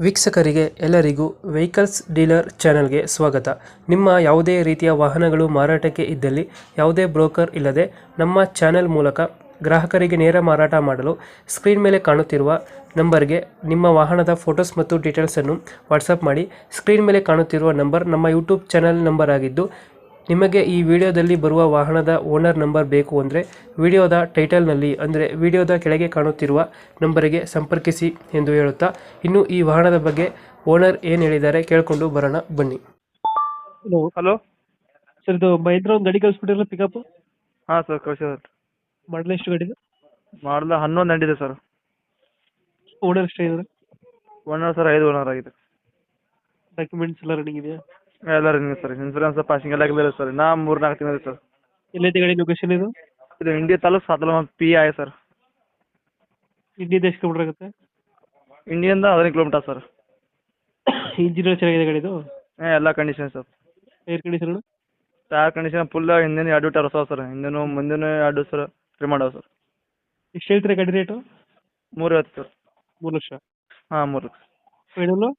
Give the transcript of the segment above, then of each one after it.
ವೀಕ್ಷಕರಿಗೆ ಎಲ್ಲರಿಗೂ vehicles dealer ಚಾನೆಲ್ಗೆ ಸ್ವಾಗತ. ನಿಮ್ಮ ಯಾವುದೇ ರೀತಿಯ ವಾಹನಗಳು ಮಾರಾಟಕ್ಕೆ ಇದ್ದಲ್ಲಿ ಯಾವುದೇ ಬ್ರೋಕರ್ ಇಲ್ಲದೆ ನಮ್ಮ ಚಾನೆಲ್ ಮೂಲಕ ಗ್ರಾಹಕರಿಗೆ ನೇರ ಮಾರಾಟ ಮಾಡಲು ಸ್ಕ್ರೀನ್ ಮೇಲೆ ಕಾಣುತ್ತಿರುವ ನಂಬರ್ಗೆ ನಿಮ್ಮ ವಾಹನದ ಫೋಟೋಸ್ ಮತ್ತು ಡೀಟೇಲ್ಸನ್ನು ವಾಟ್ಸಪ್ ಮಾಡಿ. ಸ್ಕ್ರೀನ್ ಮೇಲೆ ಕಾಣುತ್ತಿರುವ ನಂಬರ್ ನಮ್ಮ ಯೂಟ್ಯೂಬ್ ಚಾನೆಲ್ ನಂಬರ್ ಆಗಿದ್ದು, ನಿಮಗೆ ಈ ವಿಡಿಯೋದಲ್ಲಿ ಬರುವ ವಾಹನದ ಓನರ್ ನಂಬರ್ ಬೇಕು ಅಂದರೆ ವಿಡಿಯೋದ ಟೈಟಲ್ನಲ್ಲಿ ಅಂದರೆ ವಿಡಿಯೋದ ಕೆಳಗೆ ಕಾಣುತ್ತಿರುವ ನಂಬರಿಗೆ ಸಂಪರ್ಕಿಸಿ ಎಂದು ಹೇಳುತ್ತಾ, ಇನ್ನು ಈ ವಾಹನದ ಬಗ್ಗೆ ಓನರ್ ಏನು ಹೇಳಿದ್ದಾರೆ ಕೇಳಿಕೊಂಡು ಬರೋಣ ಬನ್ನಿ. Hello hello. ಸರ್, ಇದು ಮಹೇಂದ್ರ ಒಂದು ಗಾಡಿ ಕಳಿಸ್ಬಿಟ್ಟಿರಲ್ಲ ಪಿಕಪ್, ಹಾಂ ಸರ್, ಕಳಿಸಿದೆ. ಮಾಡಲ್ ಎಷ್ಟು ಗಾಡಿ? ಮಾಡಲ 11 ಎಂಡಿದೆ ಸರ್. ಓನರ್ ಎಷ್ಟೇ ಇದ್ದಾರೆ? ಓನರ್ ಸರ್ 5 ಓನರ್ ಆಗಿದೆ. ಡಾಕ್ಯುಮೆಂಟ್ಸ್ ಎಲ್ಲ ರನ್ನಿಂಗ್ ಇದೆಯಾ? ಎಲ್ಲ ರನ್ನಿಂಗ್ ಸರ್, ಇನ್ಸೂರೆನ್ಸ್ ಪಾಸಿಂಗ್ ಎಲ್ಲ ಆಗಿಲ್ಲ ಸರ್. ನಾ 3-4 ತಿಂಗಳು ಸರ್. ಎಲ್ಲೈತೆ ಗಾಡಿ ಲೊಕೇಶನ್ ಇದು? ಇದು ಇಂಡಿಯಾ ತಾಲೂಕು ಸಾತಲ ಪಿ ಐ ಸರ್. ಇಂಡಿಯಾದ ಎಷ್ಟು ಕಿಲೋಮೀಟರ್ ಆಗುತ್ತೆ? ಇಂಡಿಯಿಂದ 15 ಕಿಲೋಮೀಟರ್ ಸರ್. ಇಂಜಿನ್ ಚೆನ್ನಾಗಿದೆ ಗಾಡಿದು? ಎಲ್ಲ condition sir. Air condition? Tyre condition full. ಹಿಂದಿನ 2 ಟೈರ್ ಹೊಸ ಸರ್. ಹಿಂದಿನ ಮುಂದಿನ 2 ಸರ್ ಫ್ರೀ ಮಾಡೋ ಸರ್. ಎಷ್ಟು ಹೇಳ್ತೀರಾ ಗಾಡಿ ರೇಟು? 350 ಸರ್. 3 ಲಕ್ಷ? ಹಾಂ, 3 ಲಕ್ಷ. ಫೈನಲ್ಲು?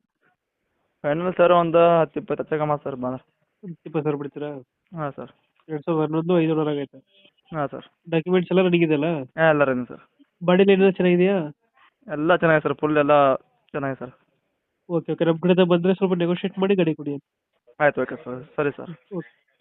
ಫೈನಲ್ ಸರ್ ಒಂದು 10-20 ಹೆಚ್ಚು ಕಮ್ಮಿ ಸರ್ ಬಂದ್ರೆ. 20 ಸಾವಿರ ಬಿಡ್ತೀರಾ? ಹಾಂ ಸರ್. 2011 5 ಓನರ್ ಆಗೈತೆ. ಹಾಂ ಸರ್. ಡಾಕ್ಯುಮೆಂಟ್ಸ್ ಎಲ್ಲ ರನ್ನಿಂಗ್ ಇದೆಯಲ್ಲ? ಎಲ್ಲ ರನ್ನಿಂಗ್ ಸರ್. ಬಾಡಿ ಲೈನ್ ಎಲ್ಲ ಚೆನ್ನಾಗಿದೆಯಾ? ಎಲ್ಲ ಚೆನ್ನಾಗಿದೆ ಸರ್, ಫುಲ್ ಎಲ್ಲ ಚೆನ್ನಾಗಿದೆ ಸರ್. ಓಕೆ ಓಕೆ, ನಮ್ಮ ಕಡೆಯಿಂದ ಬಂದರೆ ಸ್ವಲ್ಪ ನೆಗೋಷಿಯೇಟ್ ಮಾಡಿ ಗಾಡಿ ಕೊಡಿ. ಆಯ್ತು, ಓಕೆ ಸರ್, ಸರಿ ಸರ್. ಓಕೆ.